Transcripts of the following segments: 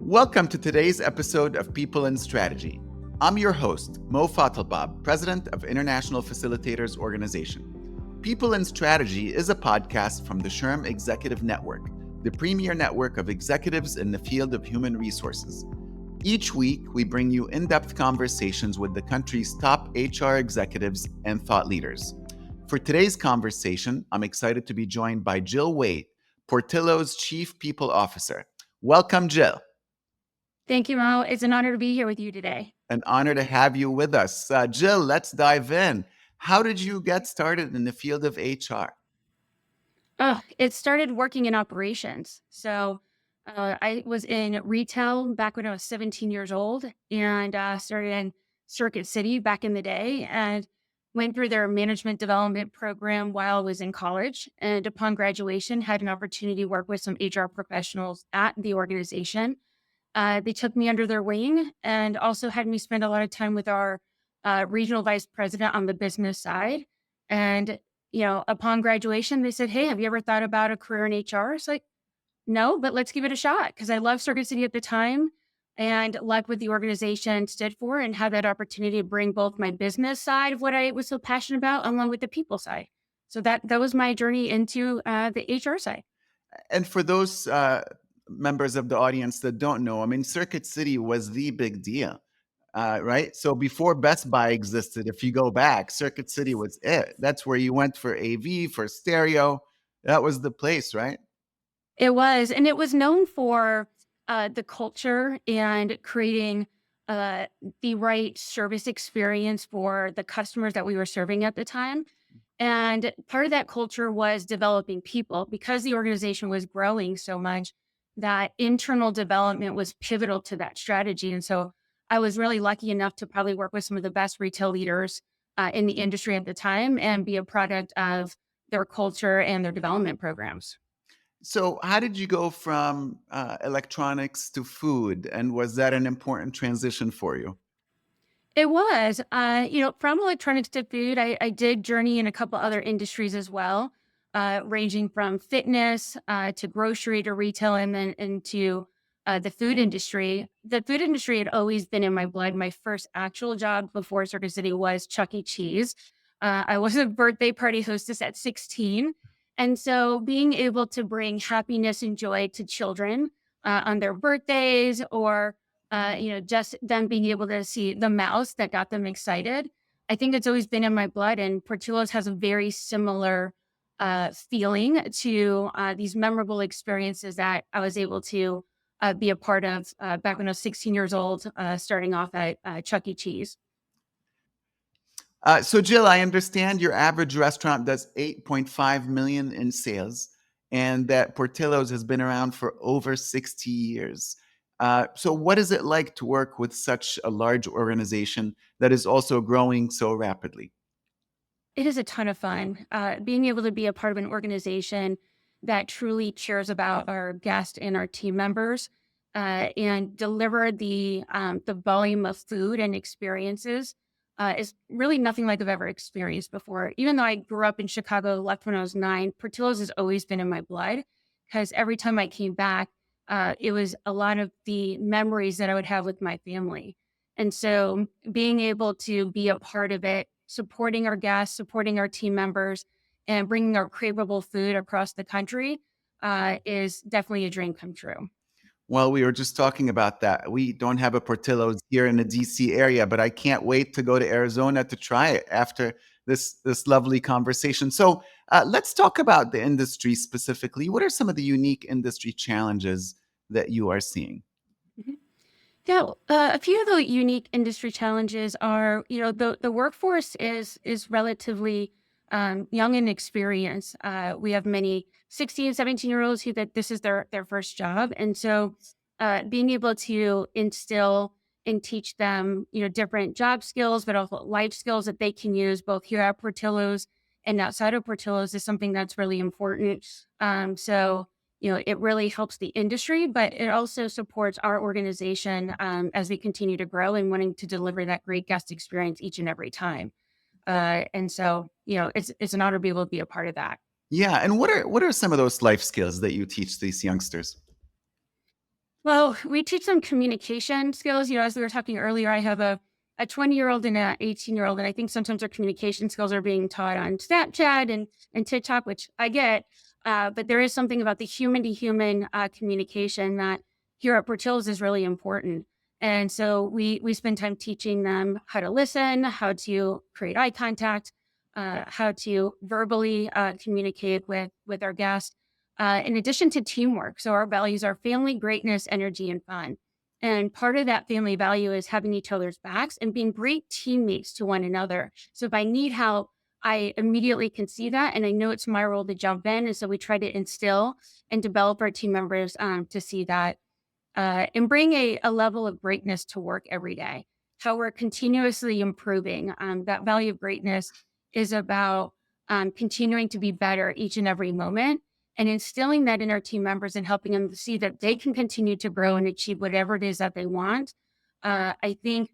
Welcome to today's episode of People in Strategy. I'm your host, Mo Fatalbab, President of International Facilitators Organization. People in Strategy is a podcast from the SHRM Executive Network, the premier network of executives in the field of human resources. Each week, we bring you in-depth conversations with the country's top HR executives and thought leaders. For today's conversation, I'm excited to be joined by Jill Waite, Portillo's Chief People Officer. Welcome, Jill. Thank you, Mo. It's an honor to be here with you today. An honor to have you with us. Jill, let's dive in. How did you get started in the field of HR? It started working in operations. I was in retail back when I was 17 years old and started in Circuit City back in the day and went through their management development program while I was in college. And upon graduation, had an opportunity to work with some HR professionals at the organization. They took me under their wing and also had me spend a lot of time with our regional vice president on the business side. And, upon graduation, they said, "Hey, have you ever thought about a career in HR?" It's like, no, but let's give it a shot. Because I loved Circuit City at the time and loved what the organization stood for and had that opportunity to bring both my business side of what I was so passionate about along with the people side. So that was my journey into the HR side. And for those members of the audience that don't know, I mean, Circuit City was the big deal, right? So before Best Buy existed, if you go back, Circuit City was it. That's where you went for AV, for stereo. That was the place, right? It was, and it was known for the culture and creating uh, the right service experience for the customers that we were serving at the time. And part of that culture was developing people because the organization was growing so much that internal development was pivotal to that strategy. And so I was really lucky enough to probably work with some of the best retail leaders in the industry at the time and be a product of their culture and their development programs. So, how did you go from electronics to food? And was that an important transition for you? It was, from electronics to food, I did journey in a couple other industries as well, ranging from fitness to grocery to retail and then into the food industry. The food industry had always been in my blood. My first actual job before Circuit City was Chuck E. Cheese. I was a birthday party hostess at 16. And so being able to bring happiness and joy to children on their birthdays or just them being able to see the mouse that got them excited. I think it's always been in my blood, and Portillo's has a very similar feeling to these memorable experiences that I was able to be a part of back when I was 16 years old, starting off at Chuck E. Cheese. So, Jill, I understand your average restaurant does 8.5 million in sales, and that Portillo's has been around for over 60 years. So, what is it like to work with such a large organization that is also growing so rapidly? It is a ton of fun. Being able to be a part of an organization that truly cares about our guests and our team members, and deliver the volume of food and experiences is really nothing like I've ever experienced before. Even though I grew up in Chicago, left when I was 9, Portillo's has always been in my blood because every time I came back, it was a lot of the memories that I would have with my family. And so being able to be a part of it, supporting our guests, supporting our team members, and bringing our craveable food across the country is definitely a dream come true. Well, we were just talking about that. We don't have a Portillo's here in the DC area, but I can't wait to go to Arizona to try it after this lovely conversation. So let's talk about the industry specifically. What are some of the unique industry challenges that you are seeing? Mhm. Yeah, a few of the unique industry challenges are, the workforce is relatively young in experience. We have many 16 and 17-year-olds who that this is their first job. And so being able to instill and teach them, different job skills, but also life skills that they can use both here at Portillo's and outside of Portillo's is something that's really important. It really helps the industry, but it also supports our organization as we continue to grow and wanting to deliver that great guest experience each and every time. It's an honor to be able to be a part of that. Yeah, and what are some of those life skills that you teach these youngsters? Well, we teach them communication skills. As we were talking earlier, I have a 20-year-old and a 18-year-old, and I think sometimes our communication skills are being taught on Snapchat and TikTok, which I get. But there is something about the human to human communication that here at Portillo's is really important. And so we spend time teaching them how to listen, how to create eye contact, how to verbally communicate with our guests in addition to teamwork. So our values are family, greatness, energy, and fun. And part of that family value is having each other's backs and being great teammates to one another. So if I need help, I immediately can see that. And I know it's my role to jump in. And so we try to instill and develop our team members to see that and bring a level of greatness to work every day. How we're continuously improving. That value of greatness is about continuing to be better each and every moment and instilling that in our team members and helping them to see that they can continue to grow and achieve whatever it is that they want. I think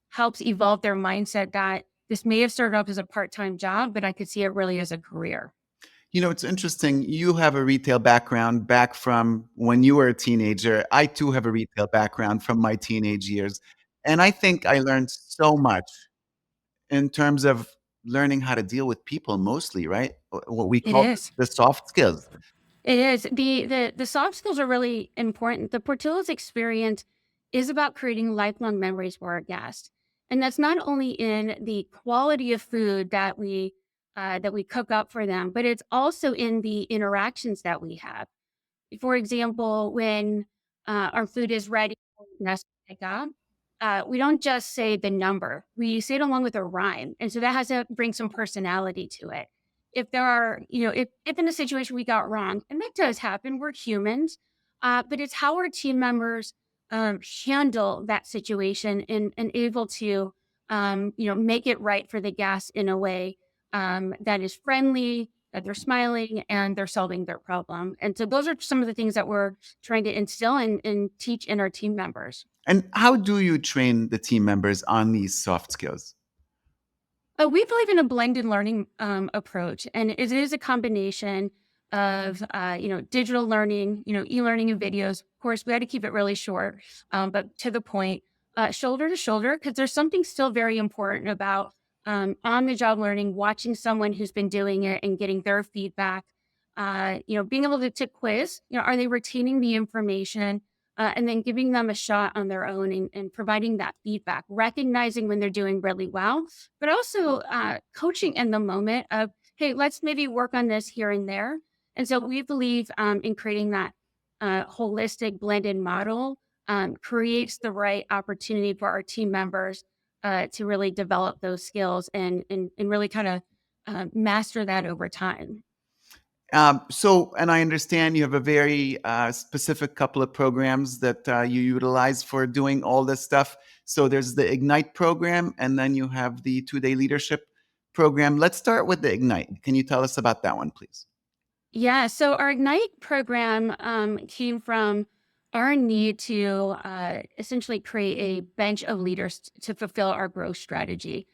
helps evolve their mindset that this may have started off as a part-time job, but I could see it really as a career. It's interesting. You have a retail background back from when you were a teenager. I too have a retail background from my teenage years. And I think I learned so much in terms of learning how to deal with people mostly, right? What we It call is. the soft skills. It is. The soft skills are really important. The Portillo's experience is about creating lifelong memories for our guests. And that's not only in the quality of food that we cook up for them, but it's also in the interactions that we have. For example, when our food is ready for us to pick up, we don't just say the number. We say it along with a rhyme, and so that has to bring some personality to it. If there are, if in a situation we got wrong, and that does happen, we're humans, but it's how our team members handle that situation and able to, make it right for the guests in a way that is friendly, that they're smiling and they're solving their problem. And so those are some of the things that we're trying to instill and teach in our team members. And how do you train the team members on these soft skills? We believe in a blended learning approach, and it is a combination of digital learning, e-learning and videos. Of course, we had to keep it really short, but to the point, shoulder to shoulder, because there's something still very important about on-the-job learning, watching someone who's been doing it and getting their feedback. Being able to quiz. Are they retaining the information? And then giving them a shot on their own and providing that feedback, recognizing when they're doing really well, but also coaching in the moment of, hey, let's maybe work on this here and there. And so we believe in creating that holistic blended model creates the right opportunity for our team members to really develop those skills and really kind of master that over time. And I understand you have a very specific couple of programs that you utilize for doing all this stuff. So there's the Ignite program, and then you have the 2-day leadership program. Let's start with the Ignite. Can you tell us about that one, please? Yeah, so our Ignite program came from our need to essentially create a bench of leaders to fulfill our growth strategy.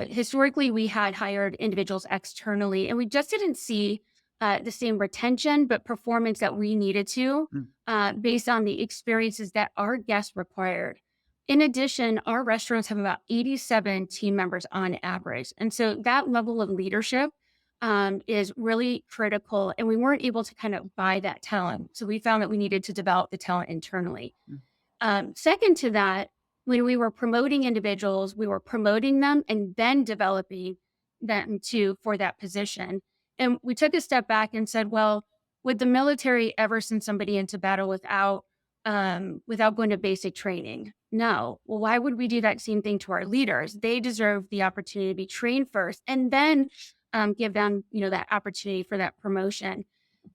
Historically, we had hired individuals externally, and we just didn't see the same retention, but performance that we needed to Mm. based on the experiences that our guests required. In addition, our restaurants have about 87 team members on average. And so that level of leadership is really critical. And we weren't able to kind of buy that talent. So we found that we needed to develop the talent internally. Mm. Second to that, when we were promoting individuals, we were promoting them and then developing them to for that position. And we took a step back and said, well, would the military ever send somebody into battle without going to basic training? No. Well, why would we do that same thing to our leaders? They deserve the opportunity to be trained first and then give them, that opportunity for that promotion.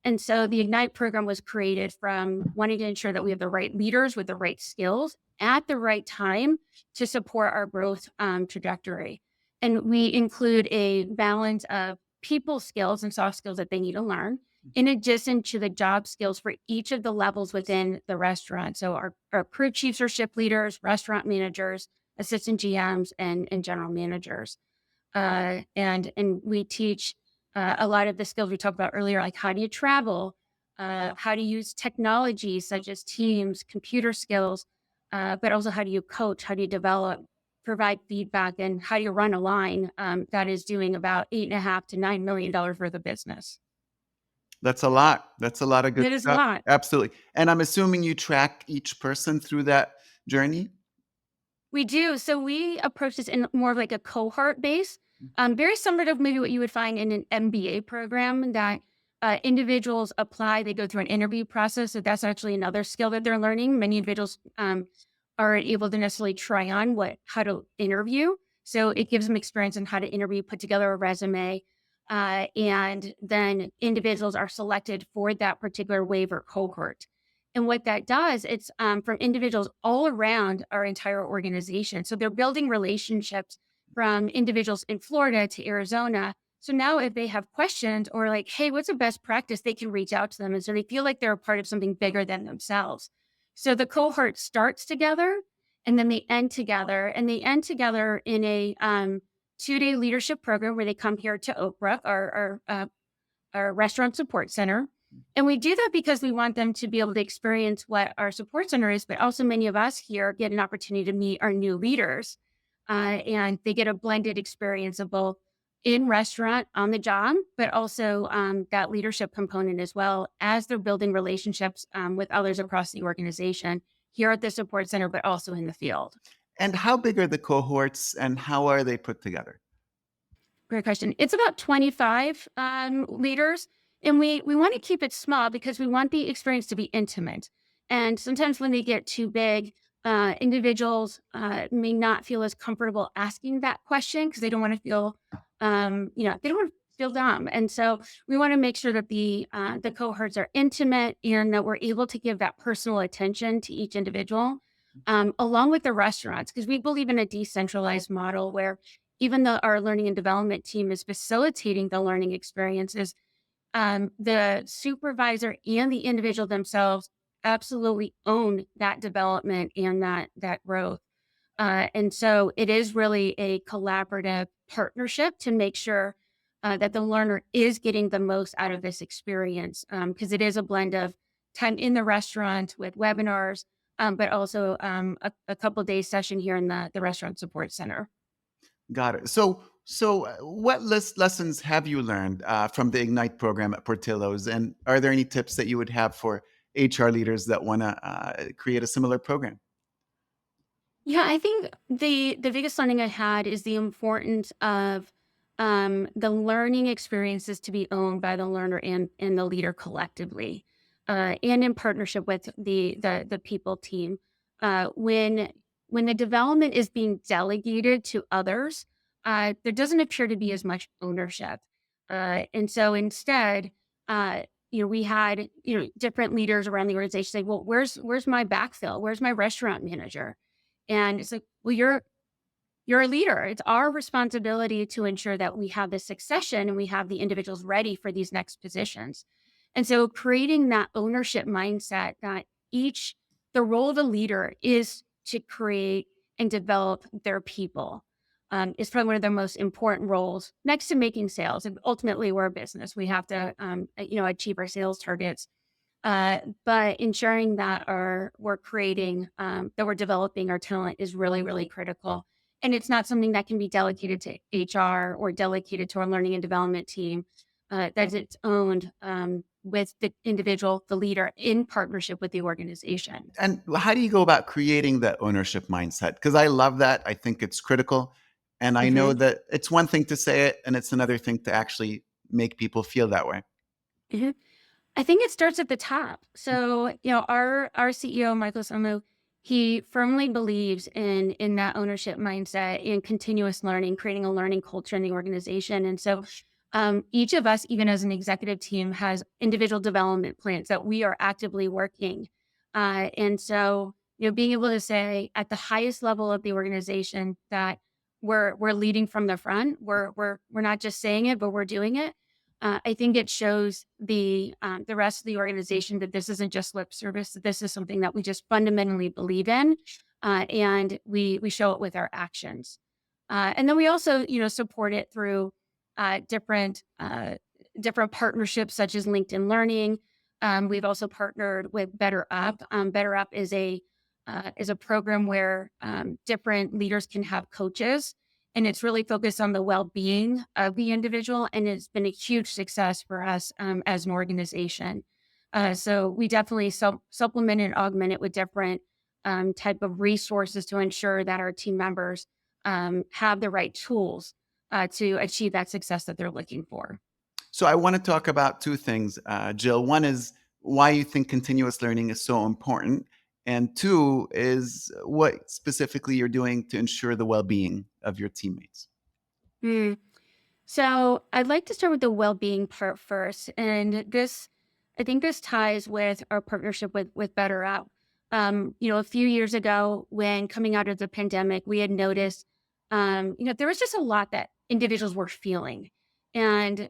And so the Ignite program was created from wanting to ensure that we have the right leaders with the right skills at the right time to support our growth trajectory. And we include a balance of people skills and soft skills that they need to learn, in addition to the job skills for each of the levels within the restaurant. So our crew chiefs are shift leaders, restaurant managers, assistant GMs, and general managers. And we teach a lot of the skills we talked about earlier, like how do you travel? how to use technology such as Teams, computer skills, but also how do you coach, how do you develop, provide feedback, and how do you run a line that is doing about $8.5 to $9 million worth of business. That's a lot. That's a lot of good It is a stuff. lot. Absolutely. And I'm assuming you track each person through that journey? We do. So we approach this in more of like a cohort base, very similar to maybe what you would find in an MBA program that individuals apply. They go through an interview process. So that's actually another skill that they're learning. Many individuals aren't able to necessarily try on how to interview. So it gives them experience in how to interview, put together a resume, and then individuals are selected for that particular wave or cohort. And what that does, it's from individuals all around our entire organization. So they're building relationships from individuals in Florida to Arizona. So now if they have questions or like, hey, what's a best practice, they can reach out to them. And so they feel like they're a part of something bigger than themselves. So the cohort starts together and then they end together and they end together in a 2-day leadership program where they come here to Oak Brook, our restaurant support center. And we do that because we want them to be able to experience what our support center is, but also many of us here get an opportunity to meet our new leaders. And they get a blended experience of both in restaurant on the job, but also that leadership component as well as they're building relationships with others across the organization here at the support center, but also in the field. And how big are the cohorts and how are they put together? Great question. It's about 25 leaders, and we want to keep it small because we want the experience to be intimate. And sometimes when they get too big, individuals may not feel as comfortable asking that question because they don't want to feel, they don't want to feel dumb. And so we want to make sure that the cohorts are intimate and that we're able to give that personal attention to each individual, along with the restaurants, because we believe in a decentralized model where even though our learning and development team is facilitating the learning experiences, the supervisor and the individual themselves absolutely own that development and that growth. And so it is really a collaborative partnership to make sure that the learner is getting the most out of this experience because it is a blend of time in the restaurant with webinars, but also a couple days session here in the restaurant support center. Got it. So, what lessons have you learned from the Ignite program at Portillo's? And are there any tips that you would have for HR leaders that want to create a similar program? Yeah, I think the biggest learning I had is the importance of the learning experiences to be owned by the learner and the leader collectively, and in partnership with the people team. When the development is being delegated to others, there doesn't appear to be as much ownership, and so instead. We had different leaders around the organization say, "Well, where's my backfill? Where's my restaurant manager?" And it's like, well, you're a leader. It's our responsibility to ensure that we have the succession and we have the individuals ready for these next positions. And so creating that ownership mindset that the role of a leader is to create and develop their people is probably one of the most important roles next to making sales. And ultimately, we're a business. We have to, achieve our sales targets, but ensuring that we're creating, that we're developing our talent is really, really critical. And it's not something that can be delegated to HR or delegated to our learning and development team. That it's owned with the individual, the leader, in partnership with the organization. And how do you go about creating that ownership mindset? Because I love that. I think it's critical. And I know hmm that it's one thing to say it, and it's another thing to actually make people feel that way. hmm I think it starts at the top. So, our CEO, Michael Samu, he firmly believes in that ownership mindset and continuous learning, creating a learning culture in the organization. And so, each of us, even as an executive team, has individual development plans that we are actively working. And so, being able to say at the highest level of the organization that we're leading from the front, we're not just saying it, but we're doing it. I think it shows the rest of the organization that this isn't just lip service. That this is something that we just fundamentally believe in, and we show it with our actions. And then we also, support it through different partnerships such as LinkedIn Learning, We've also partnered with Better Up. Better Up is a program where different leaders can have coaches, and it's really focused on the well-being of the individual, and it's been a huge success for us as an organization. So we definitely supplement and augment it with different type of resources to ensure that our team members have the right tools to achieve that success that they're looking for. So I want to talk about two things, Jill. One is why you think continuous learning is so important, and two is what specifically you're doing to ensure the well-being of your teammates. Hmm. So I'd like to start with the well-being part first, and I think this ties with our partnership with Better Out. A few years ago, when coming out of the pandemic, we had noticed, there was just a lot that individuals were feeling, and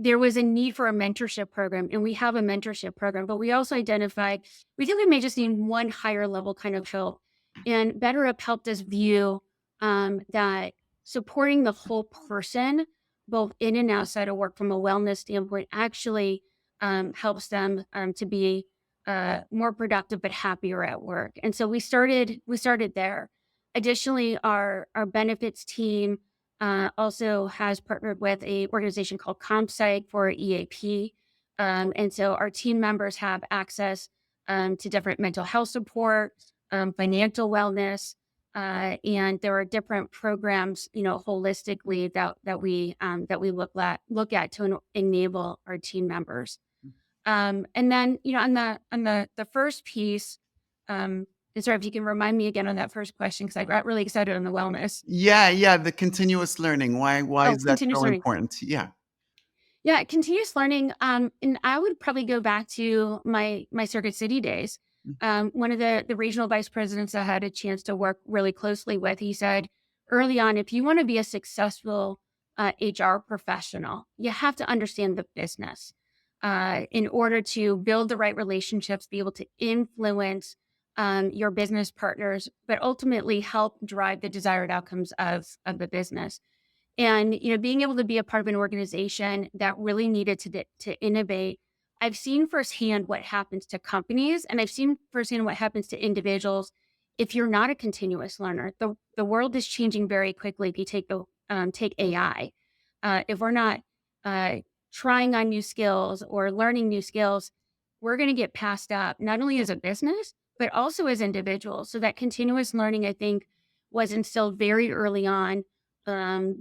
there was a need for a mentorship program, and we have a mentorship program, but we also identified we think we may just need one higher level kind of help. And BetterUp helped us view that supporting the whole person, both in and outside of work from a wellness standpoint, actually helps them to be more productive but happier at work. And so we started there. Additionally, our benefits team also has partnered with a organization called CompSci for EAP. And so our team members have access to different mental health support, financial wellness, and there are different programs, holistically that we look at to enable our team members. And then, on the first piece, and sorry if you can remind me again on that first question because I got really excited on the wellness. Yeah, yeah, the continuous learning. Why Oh, is that continuous so learning. important? Yeah. Yeah, continuous learning. And I would probably go back to my Circuit City days. One of the regional vice presidents I had a chance to work really closely with, he said early on, if you want to be a successful HR professional, you have to understand the business in order to build the right relationships, be able to influence your business partners, but ultimately help drive the desired outcomes of the business. And, being able to be a part of an organization that really needed to innovate, I've seen firsthand what happens to companies, and I've seen firsthand what happens to individuals if you're not a continuous learner. The world is changing very quickly. If you take AI, if we're not uh, trying on new skills or learning new skills, we're going to get passed up not only as a business but also as individuals. So that continuous learning, I think, was instilled very early on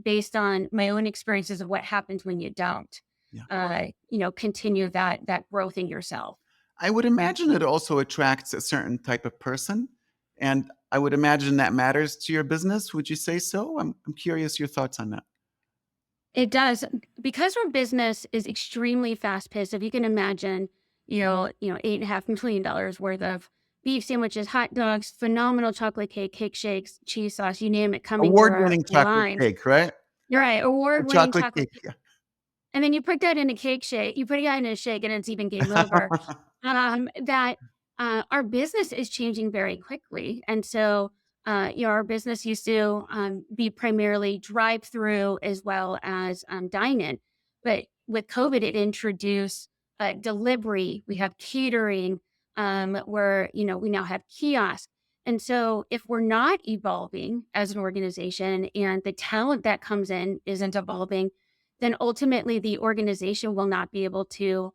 based on my own experiences of what happens when you don't, Yeah. continue that growth in yourself. I would imagine it also attracts a certain type of person, and I would imagine that matters to your business. Would you say so? I'm curious your thoughts on that. It does because our business is extremely fast paced. If you can imagine, $8.5 million worth of beef sandwiches, hot dogs, phenomenal chocolate cake, cake shakes, cheese sauce, you name it, coming through our Award-winning chocolate lines. cake, right? You're right, Or award winning chocolate chocolate. cake, yeah. And then you put that in a cake shake, you put that in a shake, and it's even game over. That our business is changing very quickly. And so, our business used to be primarily drive through as well as dine in. But with COVID, it introduced delivery, we have catering, where, we now have kiosks. And so, if we're not evolving as an organization and the talent that comes in isn't evolving, then ultimately the organization will not be able to,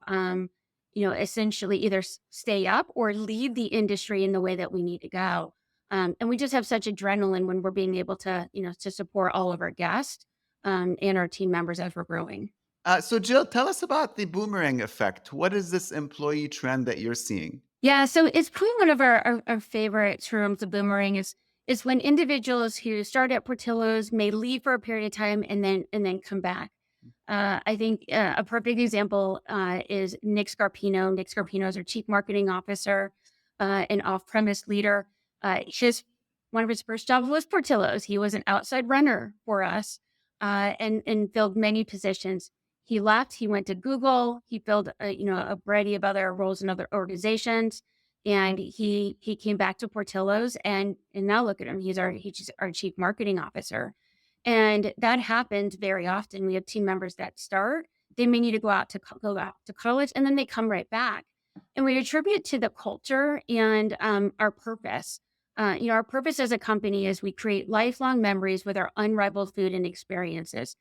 essentially either stay up or lead the industry in the way that we need to go. And we just have such adrenaline when we're being able to, to support all of our guests and our team members as we're growing. So, Jill, tell us about the boomerang effect. What is this employee trend that you're seeing? Yeah, so it's probably one of our favorite terms of boomerang is when individuals who start at Portillo's may leave for a period of time and then come back. I think a perfect example is Nick Scarpino. Nick Scarpino is our chief marketing officer, and off-premise leader. His One of his first jobs was Portillo's. He was an outside runner for us, and filled many positions. He left. He went to Google. He filled a variety of other roles in other organizations, and he came back to Portillo's, and now look at him. He's our chief marketing officer, and that happens very often. We have team members that start they may need to go out to college, and then they come right back. And we attribute to the culture and our purpose. Our purpose as a company is we create lifelong memories with our unrivaled food and experiences.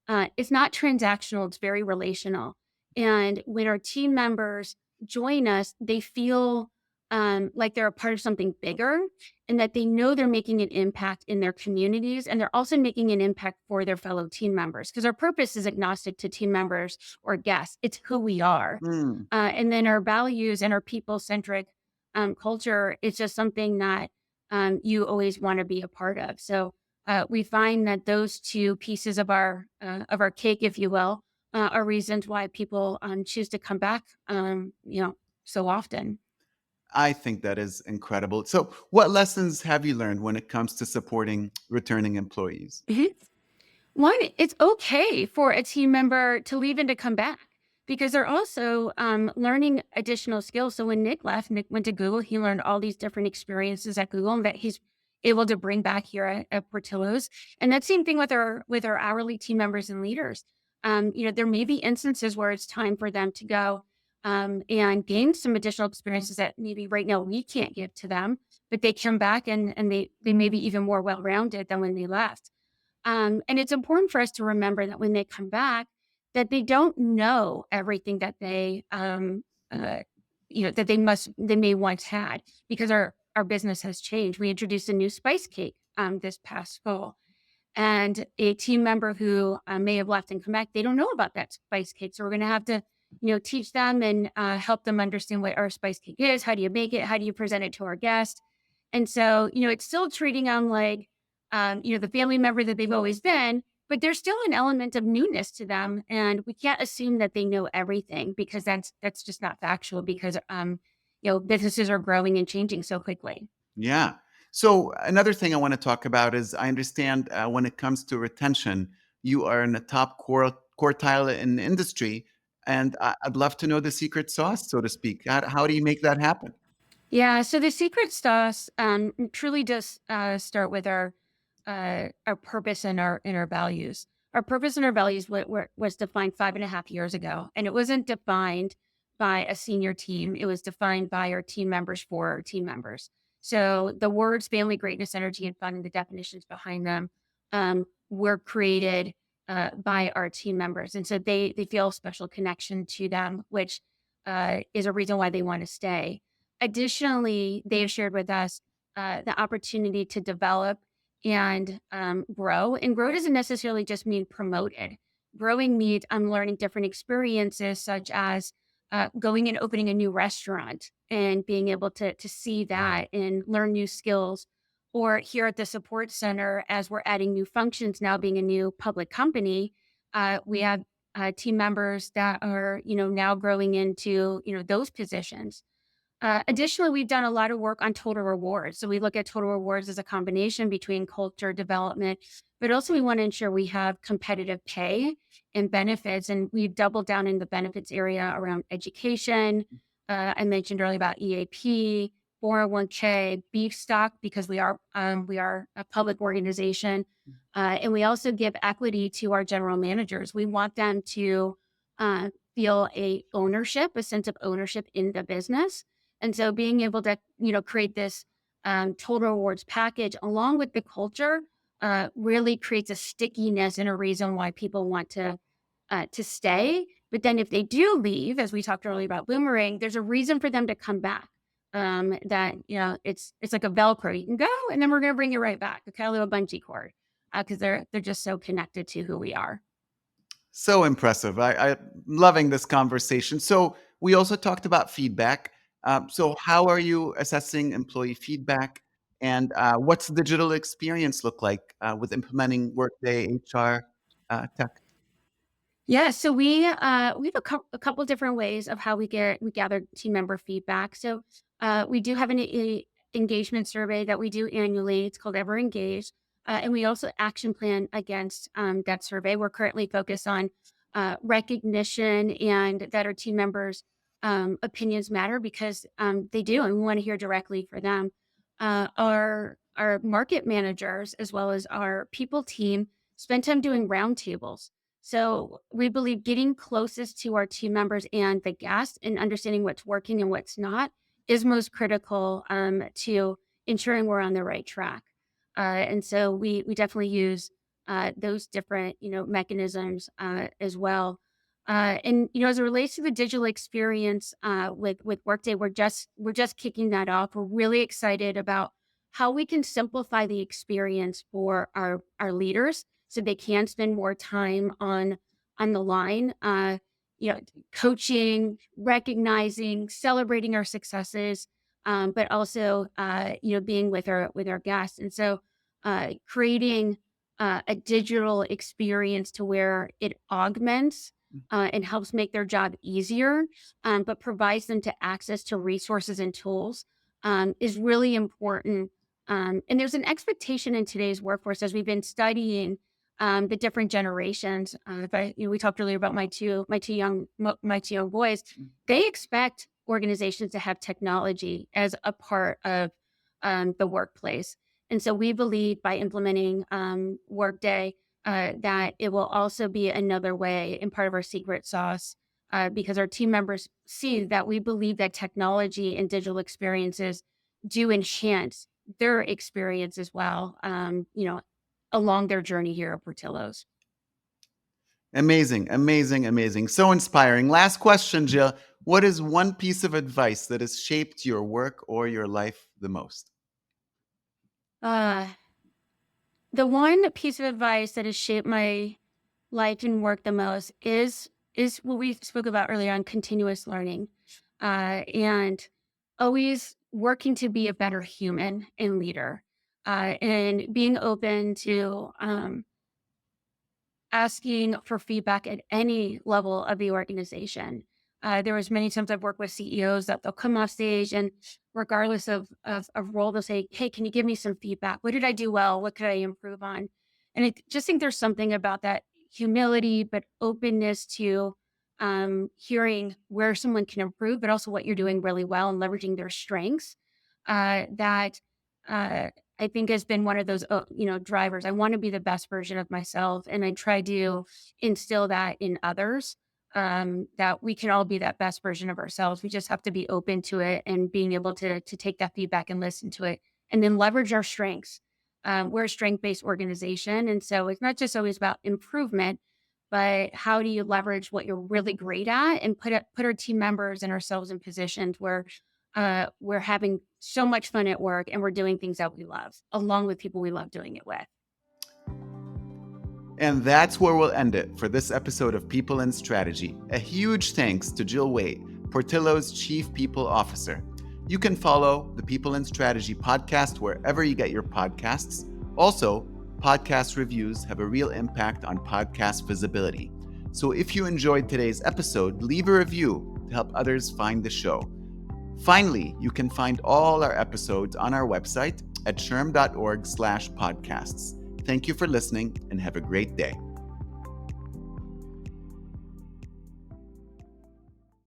It's not transactional, it's very relational. And when our team members join us, they feel like they're a part of something bigger and that they know they're making an impact in their communities. And they're also making an impact for their fellow team members because our purpose is agnostic to team members or guests. It's who we are. Mm. And then our values and our people centric culture is just something that you always want to be a part of. So, we find that those two pieces of our cake, if you will, are reasons why people choose to come back, so often. I think that is incredible. So, what lessons have you learned when it comes to supporting returning employees? Mhm. One, it's okay for a team member to leave and to come back because they're also learning additional skills. So when Nick left, Nick went to Google. He learned all these different experiences at Google and that he's able to bring back here at Portillo's. And that same thing with our hourly team members and leaders. There may be instances where it's time for them to go and gain some additional experiences that maybe right now we can't give to them, but they come back and they may be even more well rounded than when they left. And it's important for us to remember that when they come back, that they don't know everything that uh, they may once had because our business has changed. We introduced a new spice cake this past fall, and a team member who may have left and come back, they don't know about that spice cake. So we're going to have to, teach them and help them understand what our spice cake is. How do you make it? How do you present it to our guests? And so, it's still treating them like, the family member that they've always been, but there's still an element of newness to them. And we can't assume that they know everything because that's just not factual because, businesses are growing and changing so quickly. Yeah. So, another thing I want to talk about is I understand when it comes to retention, you are in the top quartile in the industry. And I'd love to know the secret sauce, so to speak. How do you make that happen? Yeah, so the secret sauce truly does start with our purpose and our values. Our purpose and our values was defined 5.5 years ago, and it wasn't defined by a senior team. It was defined by our team members for our team members. So the words family, greatness, energy, and fun, and the definitions behind them were created by our team members, and so they feel a special connection to them, which is a reason why they want to stay. Additionally, they have shared with us the opportunity to develop and grow. And grow doesn't necessarily just mean promoted. Growing means I'm learning different experiences, such as going and opening a new restaurant and being able to see that and learn new skills. Or here at the support center, as we're adding new functions now, being a new public company, we have team members that are now growing into those positions. Additionally, we've done a lot of work on total rewards. So we look at total rewards as a combination between culture development, but also we want to ensure we have competitive pay and benefits. And we've doubled down in the benefits area around education. I mentioned earlier about EAP, 401k, beef stock, because we are a public organization. And we also give equity to our general managers. We want them to feel a sense of ownership in the business, and so being able to, create this total rewards package along with the culture really creates a stickiness and a reason why people want to stay. But then if they do leave, as we talked earlier about boomerang, there's a reason for them to come back. That it's like a Velcro. You can go, and then we're going to bring you right back. A kind of little bungee cord, because they're just so connected to who we are. So impressive. I'm loving this conversation. So, we also talked about feedback. So, how are you assessing employee feedback? And what's the digital experience look like with implementing Workday HR tech? Yeah, so we have a couple different ways of how we gather team member feedback. So we do have an engagement survey that we do annually. It's called Ever Engaged, and we also action plan against that survey. We're currently focused on recognition and that our team members' opinions matter because they do, and we want to hear directly for them. Our market managers as well as our people team spend time doing roundtables. So we believe getting closest to our team members and the guests and understanding what's working and what's not is most critical to ensuring we're on the right track. And so we definitely use those different mechanisms as well. And as it relates to the digital experience with Workday, we're just kicking that off. We're really excited about how we can simplify the experience for our leaders so they can spend more time on the line, you know, coaching, recognizing, celebrating our successes, but also being with our guests. And so creating a digital experience to where it augments and helps make their job easier, but provides them to access to resources and tools is really important. And there's an expectation in today's workforce as we've been studying the different generations. We talked earlier about my two young boys. They expect organizations to have technology as a part of the workplace, and so we believe by implementing Workday that it will also be another way and part of our secret sauce. Because our team members see that we believe that technology and digital experiences do enhance their experience as well. Along their journey here at Portillo's. Amazing, amazing, amazing. So inspiring. Last question, Jill. What is one piece of advice that has shaped your work or your life the most? Uh, the one piece of advice that has shaped my life and work the most is what we spoke about earlier on continuous learning, and always working to be a better human and leader, and being open to asking for feedback at any level of the organization. There was many times I've worked with CEOs that they'll come off stage and regardless of role, they'll say, "Hey, can you give me some feedback? What did I do well? What could I improve on?" And I just think there's something about that humility, but openness to hearing where someone can improve, but also what you're doing really well and leveraging their strengths. That I think has been one of those, drivers. I want to be the best version of myself, and I try to instill that in others. That we can all be that best version of ourselves. We just have to be open to it and being able to take that feedback and listen to it, and then leverage our strengths. We're a strength based organization, and so it's not just always about improvement, but how do you leverage what you're really great at and put our team members and ourselves in positions where we're having so much fun at work and we're doing things that we love, along with people we love doing it with. And that's where we'll end it for this episode of People and Strategy. A huge thanks to Jill Waite, Portillo's Chief People Officer. You can follow the People and Strategy podcast wherever you get your podcasts. Also, podcast reviews have a real impact on podcast visibility. So if you enjoyed today's episode, leave a review to help others find the show. Finally, you can find all our episodes on our website at shrm.org/podcasts. Thank you for listening and have a great day.